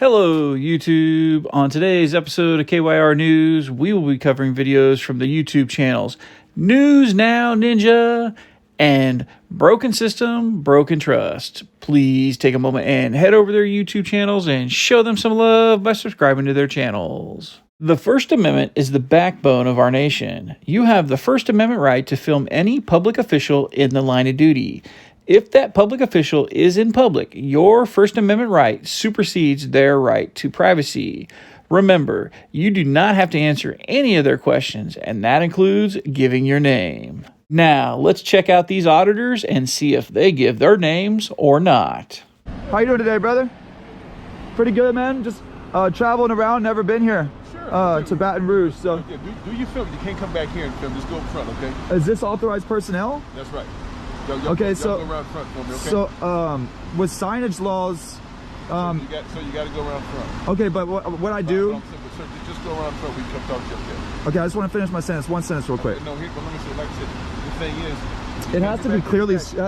Hello YouTube. On today's episode of KYR News, we will be covering videos from the YouTube channels News Now Ninja and Broken System, Broken Trust. Please take a moment and head over to their YouTube channels and show them some love by subscribing to their channels. The First Amendment is the backbone of our nation. You have the First Amendment right to film any public official in the line of duty. If that public official is in public, your First Amendment right supersedes their right to privacy. Remember, you do not have to answer any of their questions, and that includes giving your name. Now, let's check out these auditors and see if they give their names or not. How you doing today, brother? Pretty good, man. Just traveling around, never been here. Sure. To Baton Rouge, so. Okay, do you film? You can't come back here and film. Just go up front, okay? Is this authorized personnel? That's right. Okay, so go around front for me, okay? So with signage laws, so you got to go around front. Okay, but what I do? Sir, just go around front. We can come talk to you up there. Okay, I just want to finish my sentence. One sentence, real quick. No, here, but let me say, like I said, the thing is, it has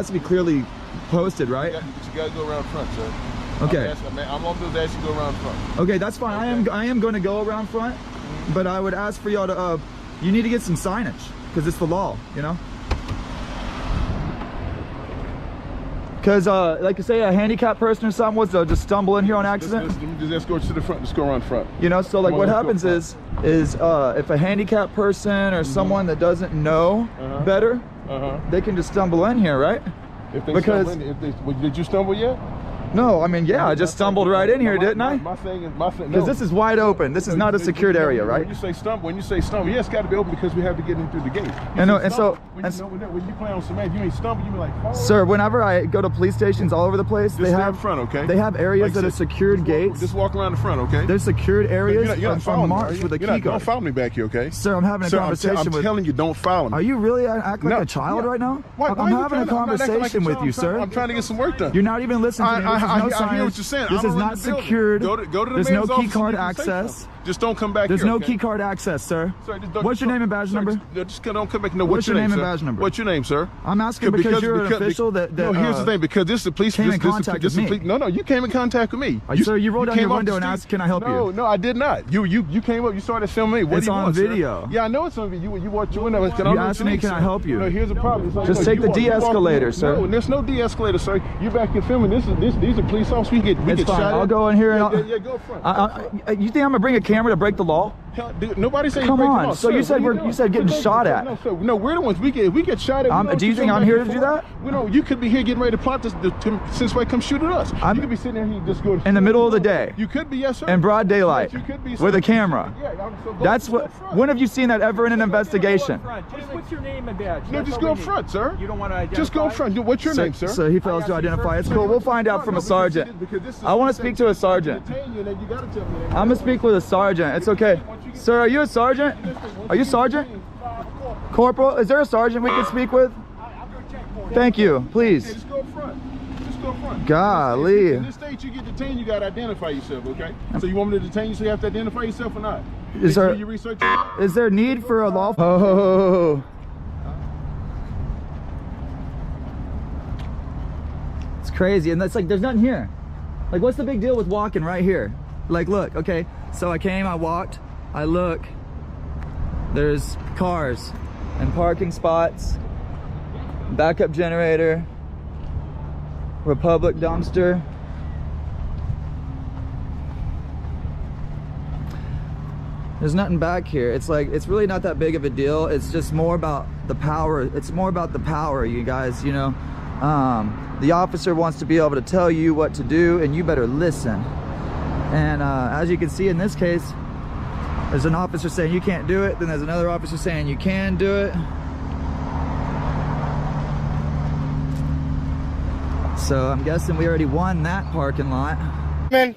to be clearly posted, right? But you got to go around front, sir. Okay. I'm going to ask you to go around front. Okay, that's fine. Okay. I am going to go around front, but I would ask for y'all to you need to get some signage because it's the law, you know. Because, like you say, a handicapped person or something was to just stumble in here on accident. Just escort to the front. Just go around front. You know, so like what happens is if a handicapped person or someone that doesn't know better, they can just stumble in here, right? If they did you stumble yet? No, I mean, yeah, I just stumbled right in here, didn't I? My thing, because this is wide open. This is not a secured area, right? When you say stumble, yeah, it's got to be open because we have to get in through the gate. And so when you play on cement, you ain't stumble, you be like, sir, whenever I go to police stations all over the place, they have front, okay? They have areas that are secured gates. Just walk around the front, okay? There's secured areas. You're not following me, with a key card. Don't follow me back here, okay? Sir, I'm having a conversation with. I'm telling you, don't follow me. Are you really acting like a child right now? I'm having a conversation with you, sir. I'm trying to get some work done. You're not even listening to me. I hear what you're saying. This is not secured. Go to the There's no mayor's key office card and you can say access. something. Just don't come back There's here. no key card access, sir. What's your name and badge number? Just don't come back. No, what's your name and sir? badge number? What's your name, sir? I'm asking because you're an official that no, here's the thing. Because this is the police. Came in contact with me. No, you came in contact with me. Sir, you rolled down your window and asked, "Can I help you?" No, I did not. You came up. You started filming me. What do you want, sir? It's on video. Yeah, I know it's on video. You walked your window. You asked me, "Can I help you?" No, here's the problem. Just take the de-escalator, sir. No, there's no de-escalator, sir. You're back here filming. These are police officers. We get shot at. I'll go in here and yeah, go front. You think I'm gonna bring a camera to break the law? Nobody said come you break on. the law. So you said getting shot at. No, we're the ones. We get shot at. Do you think I'm here to do that? You could be here getting ready to plot this. Since why come shoot at us? You could be sitting there and just go in the middle of the day. You could be, yes, sir. In broad daylight. You could be, with a camera. That's what. When have you seen that ever in an investigation? Just what's your name and badge? No, just go up front, sir. You don't want to identify? Just go up front. What's your name, sir? So he fails to identify. It's cool. We'll find out from a sergeant. I want to speak to a sergeant. I'm gonna speak with a sergeant. It's okay. Sir, are you a sergeant? Are you sergeant? Corporal? Is there a sergeant we can speak with? Thank you. Please. Just go up front. Just go up front. Golly. In this state, you get detained, you gotta identify yourself, okay? So you want me to detain you so you have to identify yourself or not? Is there need for a law? Oh. It's crazy, and that's like there's nothing here. Like, what's the big deal with walking right here? Like, look, okay, so I came, I walked, I look, there's cars and parking spots, backup generator, Republic dumpster. There's nothing back here. It's like, it's really not that big of a deal. It's just more about the power. It's more about the power, you guys, you know. The officer wants to be able to tell you what to do, and you better listen. And as you can see in this case, there's an officer saying you can't do it, then there's another officer saying you can do it. So I'm guessing we already won that parking lot. Man,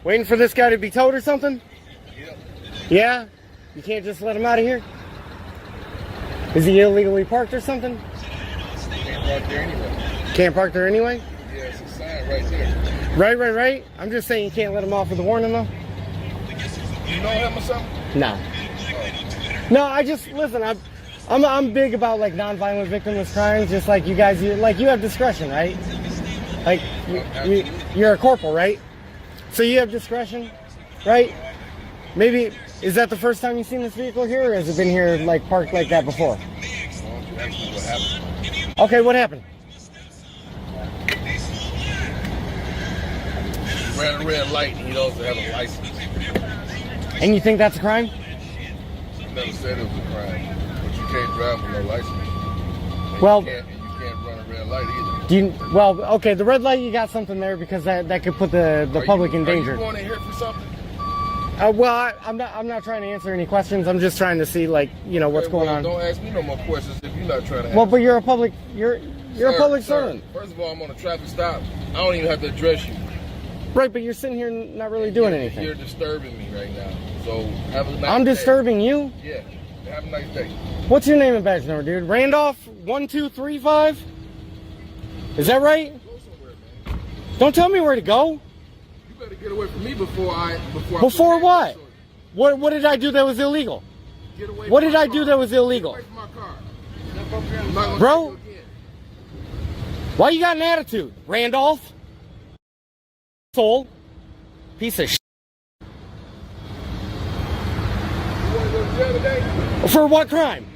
waiting for this guy to be towed or something? Yeah? You can't just let him out of here? Is he illegally parked or something? Can't park there anyway. Can't park there anyway? Yeah, it's a sign right there. Right. I'm just saying you can't let him off with a warning though. You know him or something? No. No, I just, listen, I'm big about like non-violent victimless crimes, just like you guys, you have discretion, right? Like, you're a corporal, right? So you have discretion, right? Maybe, is that the first time you've seen this vehicle here, or has it been here, like, parked like that before? Okay, what happened? Ran a red light and he also have a license. And you think that's a crime? I never said it was a crime, but you can't drive with no license. And Well, you can't run a red light either. do you, well, okay, the red light, you got something there because that could put the public in danger. Are you going in here for something? Well, I'm not trying to answer any questions. I'm just trying to see, like, you know, what's going on. Don't ask me no more questions if you're not trying to. Well, but you're a public servant. First of all, I'm on a traffic stop. I don't even have to address you. Right, but you're sitting here not really doing anything. You're disturbing me right now. So have a nice day. I'm disturbing you? Yeah. Have a nice day. What's your name and badge number, dude? Randolph 1235? Is that right? Go somewhere, man. Don't tell me where to go. You better get away from me before I Before what? What did I do that was illegal? Get away What from did my I do car. that was illegal? Get away from my car. I'm not gonna Bro? take you again. Why you got an attitude? Randolph? Soul? Piece of shit. You want to go to jail today? For what crime?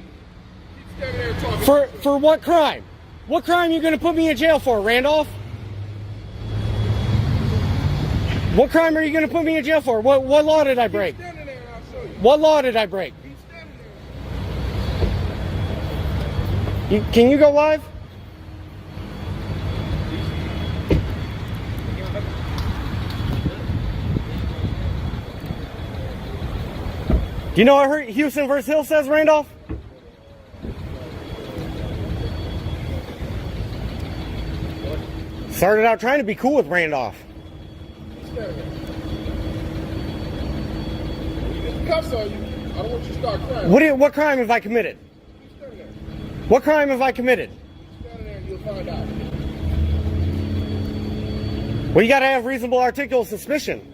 Keep standing there talking. For what crime? What crime are you going to put me in jail for, Randolph? What crime are you going to put me in jail for? What law did I break? Keep standing there and I'll show you. What law did I break? Keep standing there. Can you go live? Do you know what Houston versus Hill says, Randolph? Started out trying to be cool with Randolph. Cuffs on you. I don't want you to start crying. What crime have I committed? Stand there. What crime have I committed? Stand there and you'll find out. Well, you got to have reasonable articulable suspicion.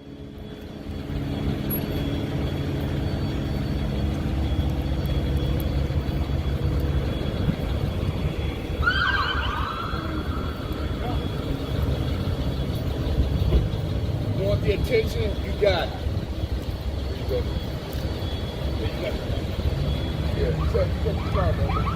You want the attention? You got it. There you go. There you go. Yeah, so you got the car, man.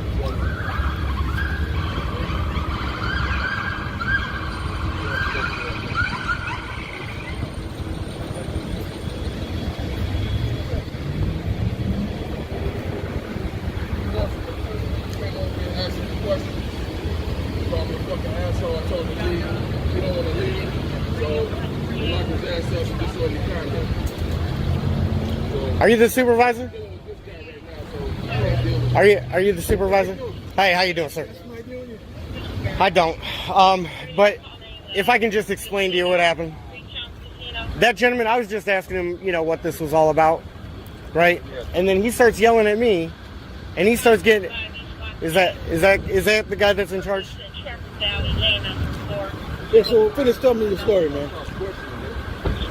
Are you the supervisor? Are you the supervisor? Hey, how you doing, sir? I don't. But if I can just explain to you what happened. That gentleman, I was just asking him, you know, what this was all about, right? And then he starts yelling at me, and he starts getting. Is that the guy that's in charge? Yeah, so finish telling me your story, man.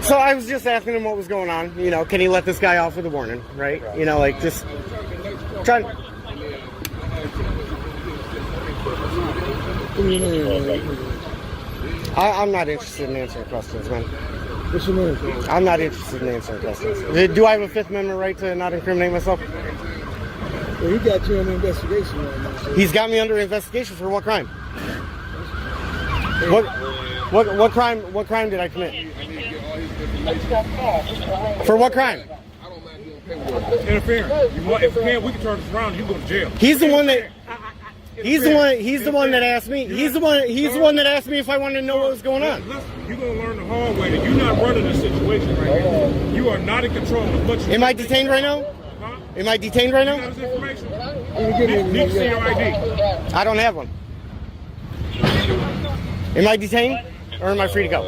So I was just asking him what was going on. You know, can he let this guy off with a warning, right? You know, like just trying. I'm not interested in answering questions, man. What's your name? I'm not interested in answering questions. Do I have a Fifth Amendment right to not incriminate myself? Well, he got you under investigation right now. So. He's got me under investigation for what crime? What crime? What crime did I commit? For what crime? Interference. If you can, we can turn this around. You go to jail. He's the one that. He's the one that asked me. He's the one that asked me if I wanted to know what was going on. Listen, you're gonna learn the hard way that you're not running the situation right now. You are not in control of much. Am I detained right now? Huh? Am I detained right You now? got this information? Need to see your ID. I don't have one. Am I detained or am I free to go?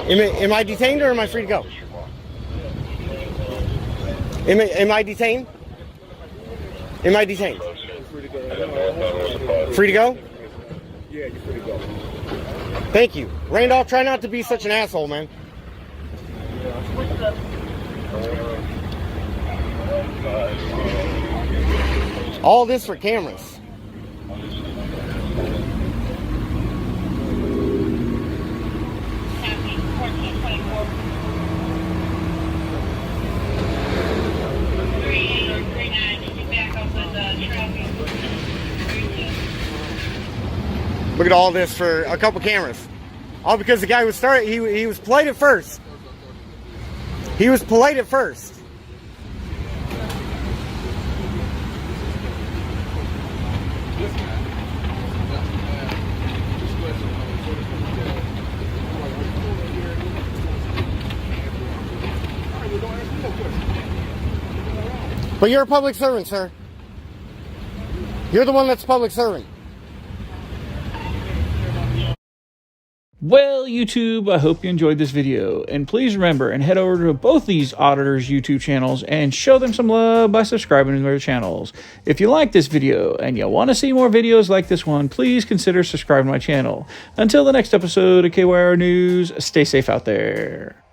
Am I detained or am I free to go? Am I detained? Am I detained? Free to go? Yeah, you're free to go. Thank you. Randolph, try not to be such an asshole, man. All this for cameras. Look at all this for a couple cameras. All because the guy was he was polite at first. He was polite at first. But you're a public servant, sir. You're the one that's public serving. Well, YouTube, I hope you enjoyed this video, and please remember and head over to both these auditors' YouTube channels and show them some love by subscribing to their channels. If you like this video and you want to see more videos like this one, please consider subscribing to my channel. Until the next episode of KYR News, stay safe out there.